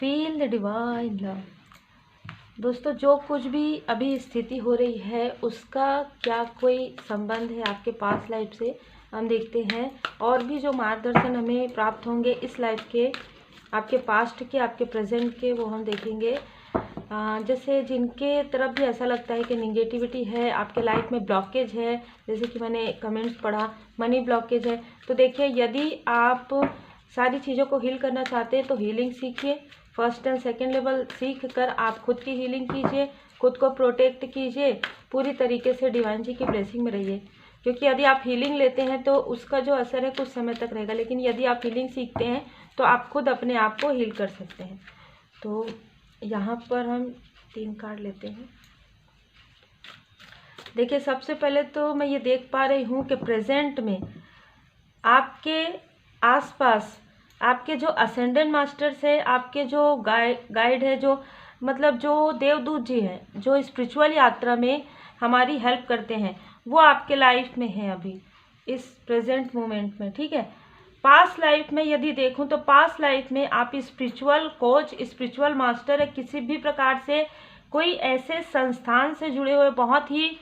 Feel the divine love. दोस्तों, जो कुछ भी अभी स्थिति हो रही है उसका क्या कोई संबंध है आपके पास्ट लाइफ से, हम देखते हैं। और भी जो मार्गदर्शन हमें प्राप्त होंगे इस लाइफ के, आपके पास्ट के, आपके प्रेजेंट के, वो हम देखेंगे। जैसे जिनके तरफ भी ऐसा लगता है कि निगेटिविटी है, आपके लाइफ में ब्लॉकेज है, जैसे कि मैंने कमेंट्स पढ़ा मनी ब्लॉकेज है, तो देखिए यदि आप सारी चीज़ों को हील करना चाहते हैं तो हीलिंग सीखिए। फर्स्ट एंड सेकेंड लेवल सीख कर आप खुद की हीलिंग कीजिए, खुद को प्रोटेक्ट कीजिए, पूरी तरीके से डिवाइन जी की ब्लेसिंग में रहिए। क्योंकि यदि आप हीलिंग लेते हैं तो उसका जो असर है कुछ समय तक रहेगा, लेकिन यदि आप हीलिंग सीखते हैं तो आप खुद अपने आप को हील कर सकते हैं। तो यहाँ पर हम 3 कार्ड लेते हैं। देखिए, सबसे पहले तो मैं ये देख पा रही हूँ कि प्रेजेंट में आपके आसपास आपके जो असेंडेंट मास्टर्स है, आपके जो गाइड है, जो मतलब जो देवदूत जी हैं, जो स्पिरिचुअल यात्रा में हमारी हेल्प करते हैं, वो आपके लाइफ में है अभी इस प्रेजेंट मोमेंट में। ठीक है, पास्ट लाइफ में यदि देखूं तो पास्ट लाइफ में आप स्पिरिचुअल कोच, स्पिरिचुअल मास्टर है, किसी भी प्रकार से कोई ऐसे संस्थान से जुड़े हुए, बहुत ही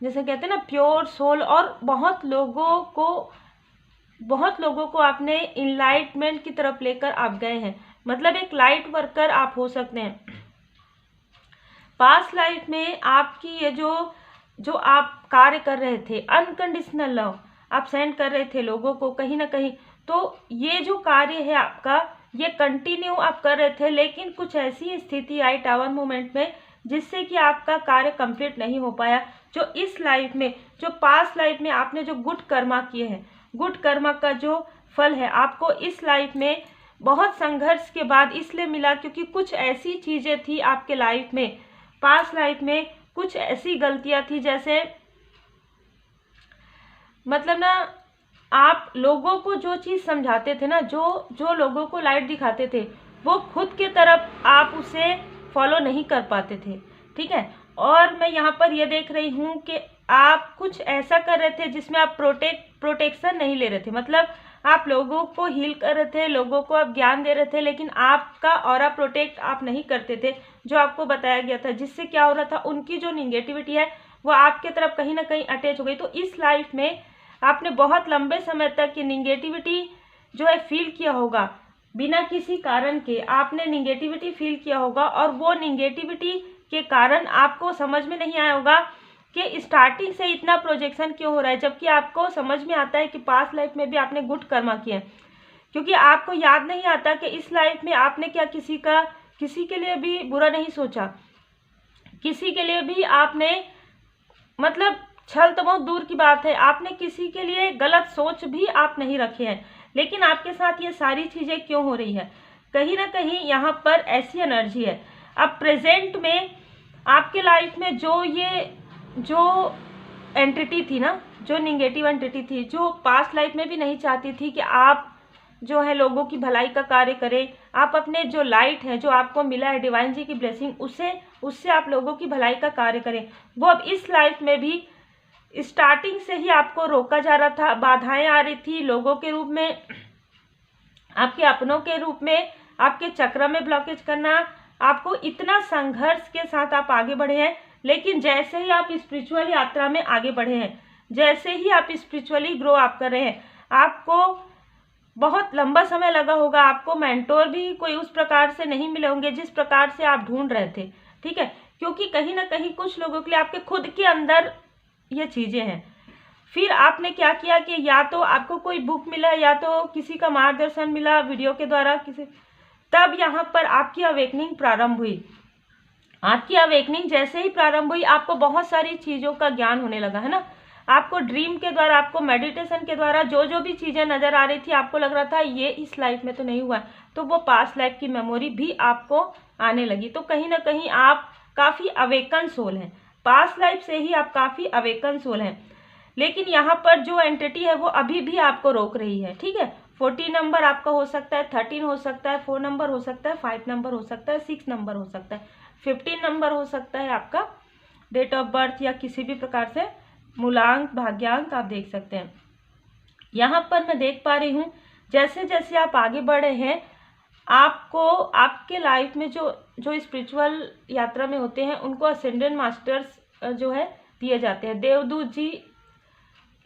जैसे कहते हैं ना प्योर सोल, और बहुत लोगों को आपने इनलाइटमेंट की तरफ लेकर आप गए हैं। मतलब एक लाइट वर्कर आप हो सकते हैं। पास्ट लाइफ में आपकी ये जो आप कार्य कर रहे थे, अनकंडीशनल लव आप सेंड कर रहे थे लोगों को कहीं ना कहीं, तो ये जो कार्य है आपका, ये कंटिन्यू आप कर रहे थे, लेकिन कुछ ऐसी स्थिति आई टावर मोमेंट में जिससे कि आपका कार्य कंप्लीट नहीं हो पाया। जो इस लाइफ में, जो पास्ट लाइफ में आपने जो गुड कर्मा किए हैं, गुड कर्मा का जो फल है आपको इस लाइफ में बहुत संघर्ष के बाद इसलिए मिला क्योंकि कुछ ऐसी चीज़ें थी आपके लाइफ में, पास्ट लाइफ में कुछ ऐसी गलतियां थी, जैसे मतलब ना आप लोगों को जो चीज़ समझाते थे ना, जो लोगों को लाइट दिखाते थे, वो खुद के तरफ आप उसे फॉलो नहीं कर पाते थे। ठीक है, और मैं यहाँ पर ये देख रही हूँ कि आप कुछ ऐसा कर रहे थे जिसमें आप प्रोटेक्शन नहीं ले रहे थे। मतलब आप लोगों को हील कर रहे थे, लोगों को आप ज्ञान दे रहे थे, लेकिन आपका ऑरा प्रोटेक्ट आप नहीं करते थे जो आपको बताया गया था। जिससे क्या हो रहा था, उनकी जो निगेटिविटी है वो आपके तरफ कहीं ना कहीं अटैच हो गई। तो इस लाइफ में आपने बहुत लंबे समय तक ये निगेटिविटी जो है फील किया होगा, बिना किसी कारण के आपने निगेटिविटी फील किया होगा, और वो निगेटिविटी के कारण आपको समझ में नहीं आया होगा कि स्टार्टिंग से इतना प्रोजेक्शन क्यों हो रहा है, जबकि आपको समझ में आता है कि पास्ट लाइफ में भी आपने गुड कर्मा किए। क्योंकि आपको याद नहीं आता कि इस लाइफ में आपने क्या किसी के लिए भी बुरा नहीं सोचा, किसी के लिए भी आपने मतलब छल तो बहुत दूर की बात है, आपने किसी के लिए गलत सोच भी आप नहीं रखे हैं। लेकिन आपके साथ ये सारी चीज़ें क्यों हो रही है, कहीं ना कहीं यहाँ पर ऐसी एनर्जी है। अब प्रेजेंट में आपके लाइफ में जो एंटिटी थी ना, जो निगेटिव एंटिटी थी, जो पास्ट लाइफ में भी नहीं चाहती थी कि आप जो है लोगों की भलाई का कार्य करें, आप अपने जो लाइट है जो आपको मिला है डिवाइन जी की ब्लेसिंग, उससे आप लोगों की भलाई का कार्य करें, वो अब इस लाइफ में भी स्टार्टिंग से ही आपको रोका जा रहा था। बाधाएं आ रही थी लोगों के रूप में, आपके अपनों के रूप में, आपके चक्र में ब्लॉकेज करना, आपको इतना संघर्ष के साथ आप आगे बढ़े हैं। लेकिन जैसे ही आप स्पिरिचुअल यात्रा में आगे बढ़े हैं, जैसे ही आप स्पिरिचुअली ग्रो आप कर रहे हैं, आपको बहुत लंबा समय लगा होगा, आपको मेंटोर भी कोई उस प्रकार से नहीं मिले होंगे जिस प्रकार से आप ढूंढ रहे थे। ठीक है, क्योंकि कहीं ना कहीं कुछ लोगों के लिए आपके खुद के अंदर ये चीज़ें हैं। फिर आपने क्या किया कि या तो आपको कोई बुक मिला, या तो किसी का मार्गदर्शन मिला वीडियो के द्वारा तब यहाँ पर आपकी अवेकनिंग प्रारंभ हुई। आपकी अवेकनिंग जैसे ही प्रारंभ हुई, आपको बहुत सारी चीज़ों का ज्ञान होने लगा, है ना। आपको ड्रीम के द्वारा, आपको मेडिटेशन के द्वारा जो भी चीज़ें नज़र आ रही थी, आपको लग रहा था ये इस लाइफ में तो नहीं हुआ, तो वो पास्ट लाइफ की मेमोरी भी आपको आने लगी। तो कहीं ना कहीं आप काफ़ी अवेकन सोल हैं, पास्ट लाइफ से ही आप काफ़ी अवेकन सोल हैं। लेकिन यहाँ पर जो एंटिटी है वो अभी भी आपको रोक रही है। ठीक है, 14 नंबर आपका हो सकता है, 13 हो सकता है, 4 नंबर हो सकता है, 5 नंबर हो सकता है, 6 नंबर हो सकता है, 15 नंबर हो सकता है आपका डेट ऑफ बर्थ, या किसी भी प्रकार से मूलांक भाग्यांक आप देख सकते हैं। यहाँ पर मैं देख पा रही हूँ जैसे जैसे आप आगे बढ़ रहे हैं, आपको आपके लाइफ में जो जो स्पिरिचुअल यात्रा में होते हैं उनको असेंडेंट मास्टर्स जो है दिए जाते हैं। देवदूत जी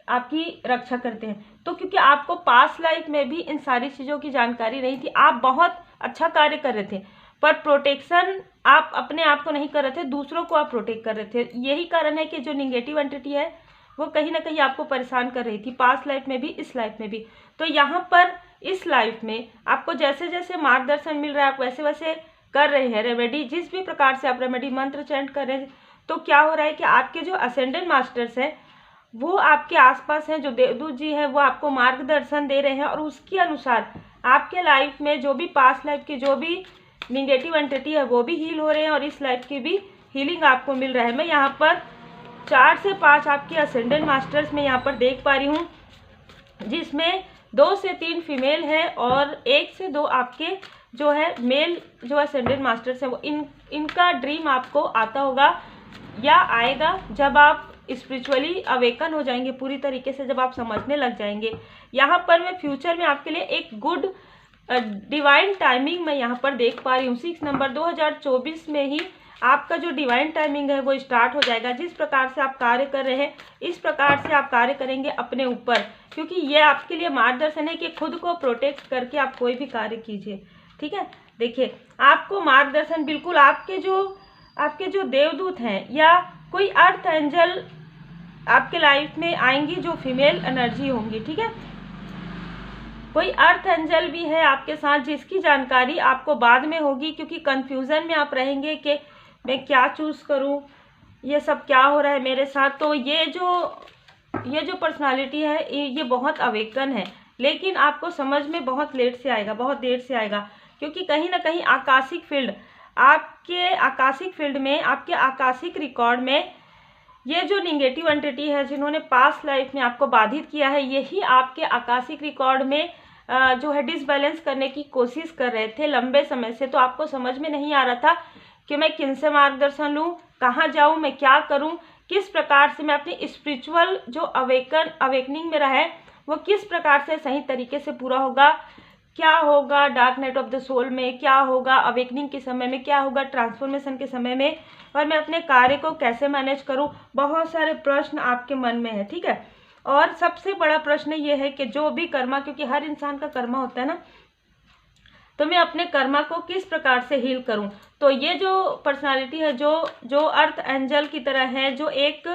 आपकी रक्षा करते हैं। तो क्योंकि आपको पास्ट लाइफ में भी इन सारी चीज़ों की जानकारी नहीं थी, आप बहुत अच्छा कार्य कर रहे थे, पर प्रोटेक्शन आप अपने आप को नहीं कर रहे थे, दूसरों को आप प्रोटेक्ट कर रहे थे। यही कारण है कि जो निगेटिव एंटिटी है वो कहीं ना कहीं आपको परेशान कर रही थी, पास्ट लाइफ में भी, इस लाइफ में भी। तो यहाँ पर इस लाइफ में आपको जैसे जैसे मार्गदर्शन मिल रहा है, आप वैसे वैसे कर रहे हैं रेमेडी, जिस भी प्रकार से आप रेमेडी मंत्र चैंट कर रहे हैं, तो क्या हो रहा है कि आपके जो असेंडेंट मास्टर्स हैं वो आपके आसपास हैं, जो देवदूत जी हैं वो आपको मार्गदर्शन दे रहे हैं, और उसके अनुसार आपके लाइफ में जो भी पास्ट लाइफ की जो भी निगेटिव एंटिटी है वो भी हील हो रहे हैं, और इस लाइफ की भी हीलिंग आपको मिल रहा है। मैं यहाँ पर 4 से 5 आपके असेंडेंट मास्टर्स में यहाँ पर देख पा रही हूँ, जिसमें 2 से 3 फीमेल है और 1 से 2 आपके जो है मेल जो असेंडेंट मास्टर्स है। वो इनका ड्रीम आपको आता होगा या आएगा जब आप स्पिरिचुअली अवेकन हो जाएंगे पूरी तरीके से, जब आप समझने लग जाएंगे। यहाँ पर मैं फ्यूचर में आपके लिए एक गुड डिवाइन टाइमिंग मैं यहाँ पर देख पा रही हूँ। 6 नंबर 2024 में ही आपका जो डिवाइन टाइमिंग है वो स्टार्ट हो जाएगा। जिस प्रकार से आप कार्य कर रहे हैं इस प्रकार से आप कार्य करेंगे अपने ऊपर, क्योंकि ये आपके लिए मार्गदर्शन है कि खुद को प्रोटेक्ट करके आप कोई भी कार्य कीजिए। ठीक है, देखिए आपको मार्गदर्शन बिल्कुल आपके जो देवदूत हैं या कोई अर्थ एंजल आपके लाइफ में आएंगी जो फीमेल एनर्जी होंगी। ठीक है, कोई अर्थ एंजल भी है आपके साथ जिसकी जानकारी आपको बाद में होगी, क्योंकि कंफ्यूजन में आप रहेंगे कि मैं क्या चूज करूं, ये सब क्या हो रहा है मेरे साथ। तो ये जो पर्सनालिटी है ये बहुत अवेकन है, लेकिन आपको समझ में बहुत लेट से आएगा, बहुत देर से आएगा, क्योंकि कहीं ना कहीं आकाशिक फील्ड में आपके आकाशिक रिकॉर्ड में ये जो निगेटिव एंटिटी है जिन्होंने पास्ट लाइफ में आपको बाधित किया है, यही आपके आकाशिक रिकॉर्ड में जो है डिसबैलेंस करने की कोशिश कर रहे थे लंबे समय से। तो आपको समझ में नहीं आ रहा था कि मैं किनसे मार्गदर्शन लूँ, कहाँ जाऊँ, मैं क्या करूँ, किस प्रकार से मैं अपनी स्पिरिचुअल जो अवेकनिंग मेरा है वो किस प्रकार से सही तरीके से पूरा होगा, क्या होगा dark night of the soul में, क्या होगा अवेकनिंग के समय में, क्या होगा ट्रांसफॉर्मेशन के समय में, और मैं अपने कार्य को कैसे मैनेज करूं। बहुत सारे प्रश्न आपके मन में है। ठीक है, और सबसे बड़ा प्रश्न ये है कि जो भी कर्मा, क्योंकि हर इंसान का कर्मा होता है ना, तो मैं अपने कर्मा को किस प्रकार से हील करूं। तो ये जो पर्सनालिटी है जो अर्थ एंजल की तरह है, जो एक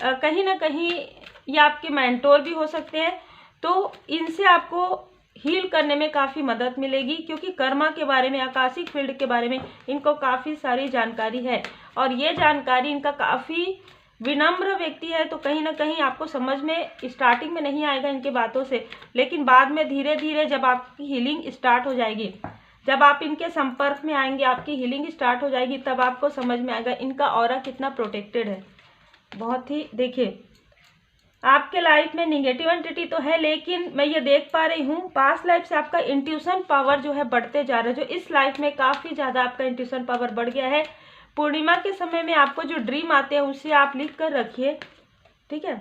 कहीं ना कहीं ये आपके मेंटोर भी हो सकते हैं, तो इनसे आपको हील करने में काफ़ी मदद मिलेगी, क्योंकि कर्मा के बारे में, आकाशिक फील्ड के बारे में इनको काफ़ी सारी जानकारी है, और ये जानकारी इनका काफ़ी विनम्र व्यक्ति है। तो कहीं ना कहीं आपको समझ में स्टार्टिंग में नहीं आएगा इनके बातों से, लेकिन बाद में धीरे धीरे जब आपकी हीलिंग स्टार्ट हो जाएगी, जब आप इनके संपर्क में आएंगे, आपकी हीलिंग स्टार्ट हो जाएगी, तब आपको समझ में आएगा इनका ऑरा कितना प्रोटेक्टेड है। बहुत ही, देखिए आपके लाइफ में निगेटिव एंटिटी तो है, लेकिन मैं ये देख पा रही हूँ पास्ट लाइफ से आपका इंट्यूशन पावर जो है बढ़ते जा रहा है, जो इस लाइफ में काफ़ी ज़्यादा आपका इंट्यूशन पावर बढ़ गया है। पूर्णिमा के समय में आपको जो ड्रीम आते हैं उसे आप लिख कर रखिए। ठीक है,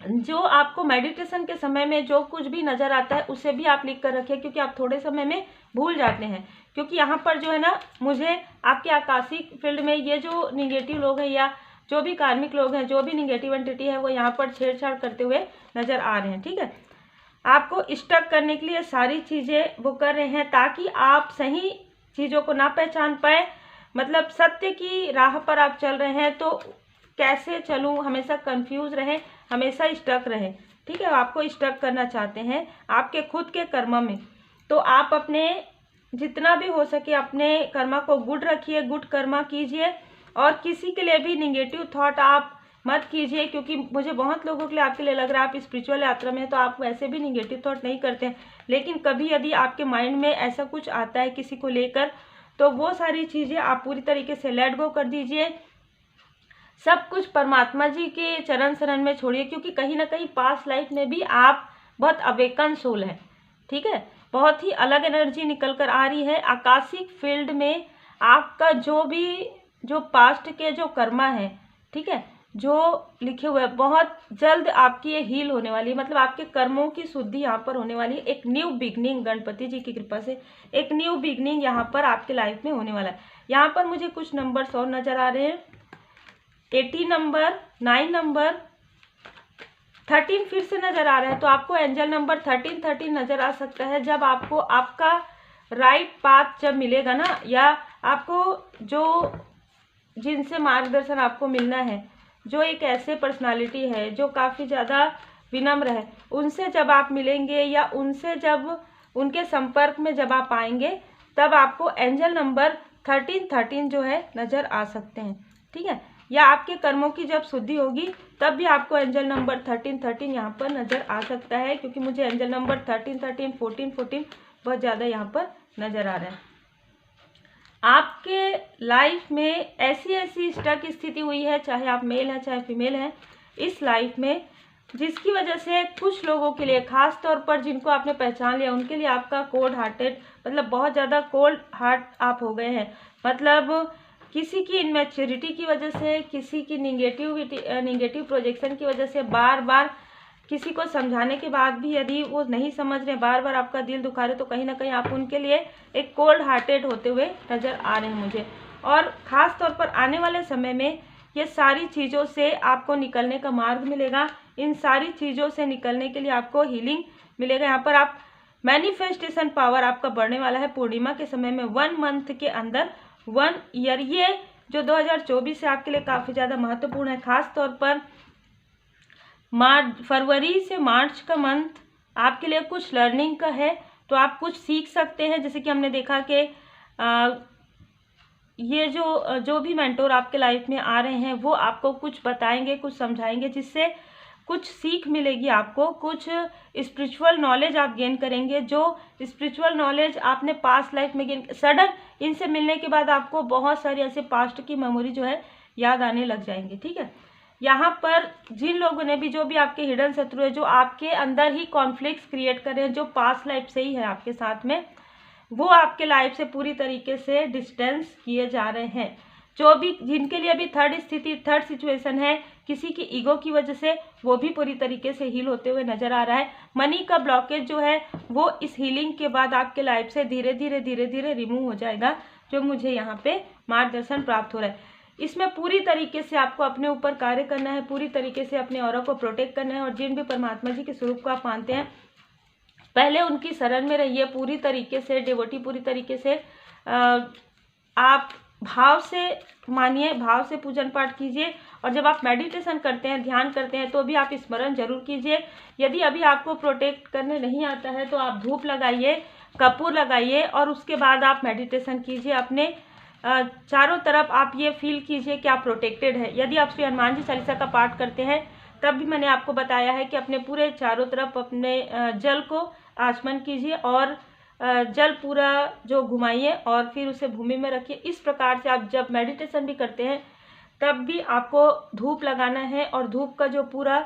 जो आपको मेडिटेशन के समय में जो कुछ भी नज़र आता है उसे भी आप लिख कर रखिए, क्योंकि आप थोड़े समय में भूल जाते हैं। क्योंकि यहाँ पर जो है ना, मुझे आपके आकाशिक फील्ड में ये जो निगेटिव लोग हैं या जो भी कार्मिक लोग हैं, जो भी निगेटिव एंटिटी है, वो यहाँ पर छेड़छाड़ करते हुए नज़र आ रहे हैं। ठीक है, आपको स्टक करने के लिए सारी चीज़ें वो कर रहे हैं, ताकि आप सही चीज़ों को ना पहचान पाए, मतलब सत्य की राह पर आप चल रहे हैं तो कैसे चलूँ, हमेशा कंफ्यूज रहें, हमेशा स्टक रहें। ठीक है, आपको स्टक करना चाहते हैं आपके खुद के कर्म में, तो आप अपने जितना भी हो सके अपने कर्मा को गुड रखिए, गुड कर्मा कीजिए, और किसी के लिए भी निगेटिव थॉट आप मत कीजिए, क्योंकि मुझे बहुत लोगों के लिए आपके लिए लग रहा है आप स्पिरिचुअल यात्रा में हैं तो आप वैसे भी निगेटिव थॉट नहीं करते हैं, लेकिन कभी यदि आपके माइंड में ऐसा कुछ आता है किसी को लेकर, तो वो सारी चीज़ें आप पूरी तरीके से लेट गो कर दीजिए, सब कुछ परमात्मा जी के चरण शरण में छोड़िए, क्योंकि कहीं ना कहीं पास्ट लाइफ में भी आप बहुत अवेकन सोल हैं। ठीक है, बहुत ही अलग एनर्जी निकल कर आ रही है। आकाशिक फील्ड में आपका जो पास्ट के जो कर्मा है, ठीक है, जो लिखे हुए हैं, बहुत जल्द आपकी ये हील होने वाली है, मतलब आपके कर्मों की शुद्धि यहाँ पर होने वाली है। एक न्यू बिगनिंग, गणपति जी की कृपा से एक न्यू बिगनिंग यहाँ पर आपके लाइफ में होने वाला है। यहाँ पर मुझे कुछ नंबर्स और नजर आ रहे हैं, 80 नंबर, 9 नंबर, 13 फिर से नजर आ रहा है। तो आपको एंजल नंबर 13 नजर आ सकता है। जब आपको आपका राइट पाथ जब मिलेगा ना, या आपको जो जिनसे मार्गदर्शन आपको मिलना है, जो एक ऐसे पर्सनालिटी है जो काफ़ी ज़्यादा विनम्र है, उनसे जब आप मिलेंगे या उनसे जब उनके संपर्क में जब आप आएंगे, तब आपको एंजल नंबर 13 जो है नज़र आ सकते हैं। ठीक है, या आपके कर्मों की जब शुद्धि होगी तब भी आपको एंजल नंबर 13 यहाँ पर नज़र आ सकता है, क्योंकि मुझे एंजल नंबर 13, 14 बहुत ज़्यादा यहाँ पर नज़र आ रहा है। आपके लाइफ में ऐसी स्टक स्थिति हुई है, चाहे आप मेल हैं चाहे फीमेल हैं, इस लाइफ में, जिसकी वजह से कुछ लोगों के लिए, खास तौर पर जिनको आपने पहचान लिया, उनके लिए आपका कोल्ड हार्टेड, मतलब बहुत ज़्यादा कोल्ड हार्ट आप हो गए हैं। मतलब किसी की इनमेच्योरिटी की वजह से, किसी की निगेटिव प्रोजेक्शन की वजह से, बार बार किसी को समझाने के बाद भी यदि वो नहीं समझ रहे, बार बार आपका दिल दुखा रहे, तो कहीं ना कहीं आप उनके लिए एक कोल्ड हार्टेड होते हुए नज़र आ रहे हैं मुझे। और ख़ास तौर पर आने वाले समय में ये सारी चीज़ों से आपको निकलने का मार्ग मिलेगा। इन सारी चीज़ों से निकलने के लिए आपको हीलिंग मिलेगा। यहाँ पर आप मैनिफेस्टेशन पावर आपका बढ़ने वाला है पूर्णिमा के समय में, 1 मंथ के अंदर 1 ईयर। ये जो 2024 है आपके लिए काफ़ी ज़्यादा महत्वपूर्ण है। खास तौर पर फरवरी से मार्च का मंथ आपके लिए कुछ लर्निंग का है, तो आप कुछ सीख सकते हैं। जैसे कि हमने देखा कि ये जो भी मेंटोर आपके लाइफ में आ रहे हैं, वो आपको कुछ बताएंगे, कुछ समझाएंगे, जिससे कुछ सीख मिलेगी आपको, कुछ स्पिरिचुअल नॉलेज आप गेन करेंगे। जो स्पिरिचुअल नॉलेज आपने पास्ट लाइफ में गेन, सडन इनसे मिलने के बाद आपको बहुत सारी ऐसे पास्ट की मेमोरी जो है याद आने लग जाएंगी। ठीक है, यहाँ पर जिन लोगों ने भी, जो भी आपके हिडन शत्रु है, जो आपके अंदर ही कॉन्फ्लिक्ट्स क्रिएट कर रहे हैं, जो पास्ट लाइफ से ही है आपके साथ में, वो आपके लाइफ से पूरी तरीके से डिस्टेंस किए जा रहे हैं। जो भी जिनके लिए अभी थर्ड सिचुएशन है, किसी की ईगो की वजह से, वो भी पूरी तरीके से हील होते हुए नजर आ रहा है। मनी का ब्लॉकेज जो है वो इस हीलिंग के बाद आपके लाइफ से धीरे धीरे रिमूव हो जाएगा, जो मुझे यहाँ पे मार्गदर्शन प्राप्त हो रहा है। इसमें पूरी तरीके से आपको अपने ऊपर कार्य करना है, पूरी तरीके से अपने ऑरा को प्रोटेक्ट करना है। और जिन भी परमात्मा जी के स्वरूप को आप मानते हैं, पहले उनकी शरण में रहिए पूरी तरीके से, डिवोटी पूरी तरीके से आप भाव से मानिए, भाव से पूजन पाठ कीजिए। और जब आप मेडिटेशन करते हैं, ध्यान करते हैं, तो भी आप स्मरण जरूर कीजिए। यदि अभी आपको प्रोटेक्ट करने नहीं आता है, तो आप धूप लगाइए, कपूर लगाइए, और उसके बाद आप मेडिटेशन कीजिए। अपने चारों तरफ आप ये फील कीजिए कि आप प्रोटेक्टेड है। यदि आप श्री हनुमान जी चालीसा का पाठ करते हैं, तब भी मैंने आपको बताया है कि अपने पूरे चारों तरफ अपने जल को आचमन कीजिए और जल पूरा जो घुमाइए और फिर उसे भूमि में रखिए। इस प्रकार से आप जब मेडिटेशन भी करते हैं, तब भी आपको धूप लगाना है, और धूप का जो पूरा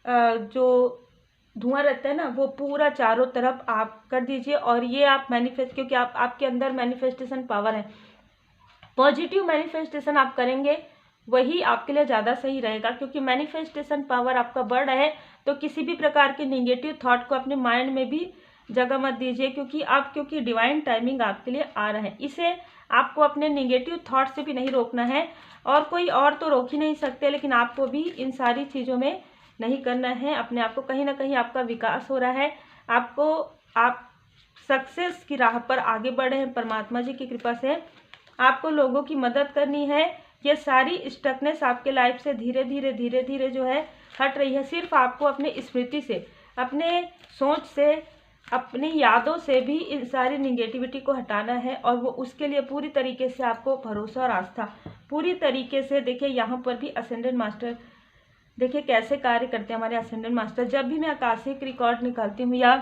जो धुआं रहता है ना, वो पूरा चारों तरफ आप कर दीजिए। और ये आप मैनिफेस्ट, क्योंकि आपके अंदर मैनिफेस्टेशन पावर है, पॉजिटिव मैनिफेस्टेशन आप करेंगे, वही आपके लिए ज़्यादा सही रहेगा। क्योंकि मैनिफेस्टेशन पावर आपका बढ़ रहा है, तो किसी भी प्रकार के नेगेटिव थॉट को अपने माइंड में भी जगह मत दीजिए, क्योंकि डिवाइन टाइमिंग आपके लिए आ रहा है। इसे आपको अपने नेगेटिव थॉट से भी नहीं रोकना है, और कोई और तो रोक ही नहीं सकते, लेकिन आपको भी इन सारी चीज़ों में नहीं करना है। अपने आप को कहीं ना कहीं आपका विकास हो रहा है, आप सक्सेस की राह पर आगे बढ़े हैं परमात्मा जी की कृपा से। आपको लोगों की मदद करनी है। ये सारी स्टकनेस आपके लाइफ से धीरे धीरे जो है हट रही है। सिर्फ आपको अपने स्मृति से, अपने सोच से, अपनी यादों से भी इन सारी निगेटिविटी को हटाना है। और वो उसके लिए पूरी तरीके से आपको भरोसा और आस्था पूरी तरीके से, देखिए यहाँ पर भी असेंडेंट मास्टर, देखिए कैसे कार्य करते हैं हमारे असेंडेंट मास्टर। जब भी मैं आकाशिक रिकॉर्ड निकालती हूँ या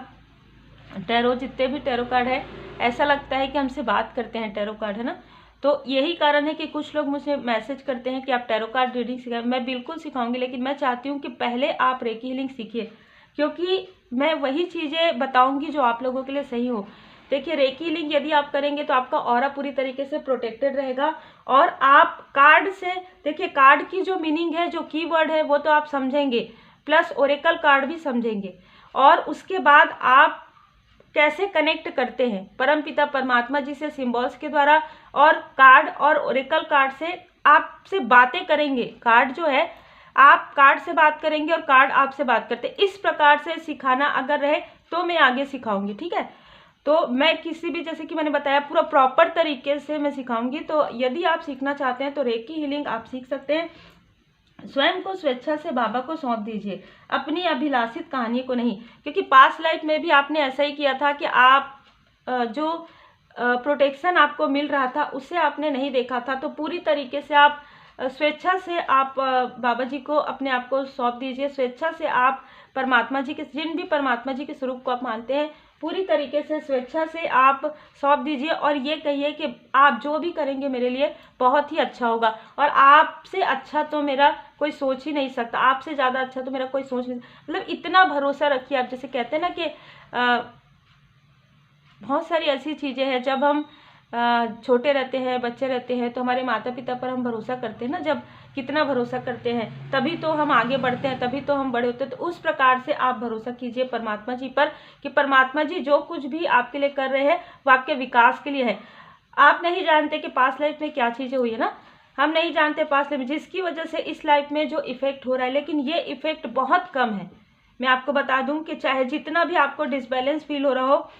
टैरो, जितने भी टैरो कार्ड है, ऐसा लगता है कि हमसे बात करते हैं टैरो कार्ड, है ना। तो यही कारण है कि कुछ लोग मुझे मैसेज करते हैं कि आप टैरो कार्ड रीडिंग सिखाएं। मैं बिल्कुल सिखाऊंगी, लेकिन मैं चाहती हूँ कि पहले आप रेकी हीलिंग सीखिए, क्योंकि मैं वही चीज़ें बताऊंगी जो आप लोगों के लिए सही हो। देखिए रेकी हीलिंग यदि आप करेंगे तो आपका ऑरा पूरी तरीके से प्रोटेक्टेड रहेगा। और आप कार्ड से, देखिए कार्ड की जो मीनिंग है, जो कीवर्ड है वो तो आप समझेंगे, प्लस ओरेकल कार्ड भी समझेंगे। और उसके बाद आप कैसे कनेक्ट करते हैं परमपिता परमात्मा जी से सिंबल्स के द्वारा, और कार्ड और ओरेकल कार्ड से आपसे बातें करेंगे। कार्ड जो है, आप कार्ड से बात करेंगे और कार्ड आपसे बात करते हैं। इस प्रकार से सिखाना अगर रहे तो मैं आगे सिखाऊंगी, ठीक है। तो मैं किसी भी, जैसे कि मैंने बताया, पूरा प्रॉपर तरीके से मैं सिखाऊंगी। तो यदि आप सीखना चाहते हैं तो रेकी हीलिंग आप सीख सकते हैं। स्वयं को स्वेच्छा से बाबा को सौंप दीजिए, अपनी अभिलाषित कहानी को नहीं, क्योंकि पास्ट लाइफ में भी आपने ऐसा ही किया था कि आप जो प्रोटेक्शन आपको मिल रहा था उसे आपने नहीं देखा था। तो पूरी तरीके से आप स्वेच्छा से आप बाबा जी को अपने आप को सौंप दीजिए। स्वेच्छा से आप परमात्मा जी के, जिन भी परमात्मा जी के स्वरूप को आप मानते हैं, पूरी तरीके से स्वेच्छा से आप सौंप दीजिए और ये कहिए कि आप जो भी करेंगे मेरे लिए बहुत ही अच्छा होगा, और आपसे अच्छा तो मेरा कोई सोच ही नहीं सकता, आपसे ज़्यादा अच्छा तो मेरा कोई सोच नहीं, मतलब इतना भरोसा रखिए आप। जैसे कहते हैं ना कि बहुत सारी ऐसी चीज़ें हैं, जब हम छोटे रहते हैं, बच्चे रहते हैं, तो हमारे माता पिता पर हम भरोसा करते हैं ना, जब कितना भरोसा करते हैं तभी तो हम आगे बढ़ते हैं, तभी तो हम बड़े होते हैं। तो उस प्रकार से आप भरोसा कीजिए परमात्मा जी पर कि परमात्मा जी जो कुछ भी आपके लिए कर रहे हैं वो आपके विकास के लिए है। आप नहीं जानते कि पास्ट लाइफ में क्या चीज़ें हुई है ना, हम नहीं जानते पास्ट लाइफ में, जिसकी वजह से इस लाइफ में जो इफेक्ट हो रहा है, लेकिन ये इफेक्ट बहुत कम है। मैं आपको बता दूं कि चाहे जितना भी आपको डिसबैलेंस फील हो रहा हो,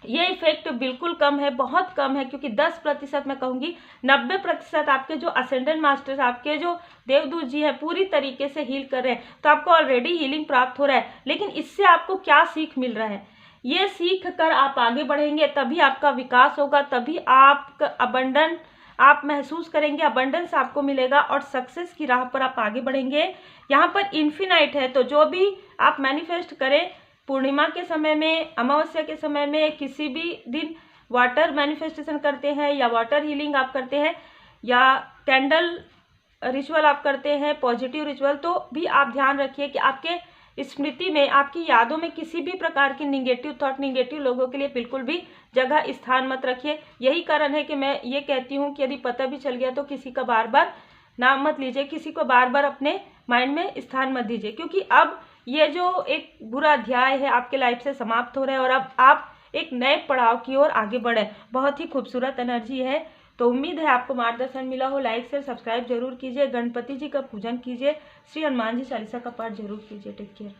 ये इफेक्ट बिल्कुल कम है, बहुत कम है, क्योंकि 10%, मैं कहूँगी 90% आपके जो असेंडेंट मास्टर्स, आपके जो देवदूत जी हैं, पूरी तरीके से हील कर रहे हैं। तो आपको ऑलरेडी हीलिंग प्राप्त हो रहा है, लेकिन इससे आपको क्या सीख मिल रहा है, ये सीख कर आप आगे बढ़ेंगे, तभी आपका विकास होगा, तभी आपका अबंडन आप महसूस करेंगे, अबंडेंस आपको मिलेगा और सक्सेस की राह पर आप आगे बढ़ेंगे। यहाँ पर इन्फिनाइट है, तो जो भी आप मैनिफेस्ट करें, पूर्णिमा के समय में, अमावस्या के समय में, किसी भी दिन वाटर मैनिफेस्टेशन करते हैं या वाटर हीलिंग आप करते हैं या कैंडल रिचुअल आप करते हैं, पॉजिटिव रिचुअल, तो भी आप ध्यान रखिए कि आपके स्मृति में, आपकी यादों में किसी भी प्रकार की निगेटिव थॉट, निगेटिव लोगों के लिए बिल्कुल भी जगह स्थान मत रखिए। यही कारण है कि मैं ये कहती हूँ कि यदि पता भी चल गया तो किसी का बार बार नाम मत लीजिए, किसी को बार बार अपने माइंड में स्थान मत दीजिए, क्योंकि अब ये जो एक बुरा अध्याय है आपके लाइफ से समाप्त हो रहा है और अब आप एक नए पड़ाव की ओर आगे बढ़े। बहुत ही खूबसूरत एनर्जी है। तो उम्मीद है आपको मार्गदर्शन मिला हो। लाइक शेयर सब्सक्राइब जरूर कीजिए, गणपति जी का पूजन कीजिए, श्री हनुमान जी चालीसा का पाठ जरूर कीजिए। Take care.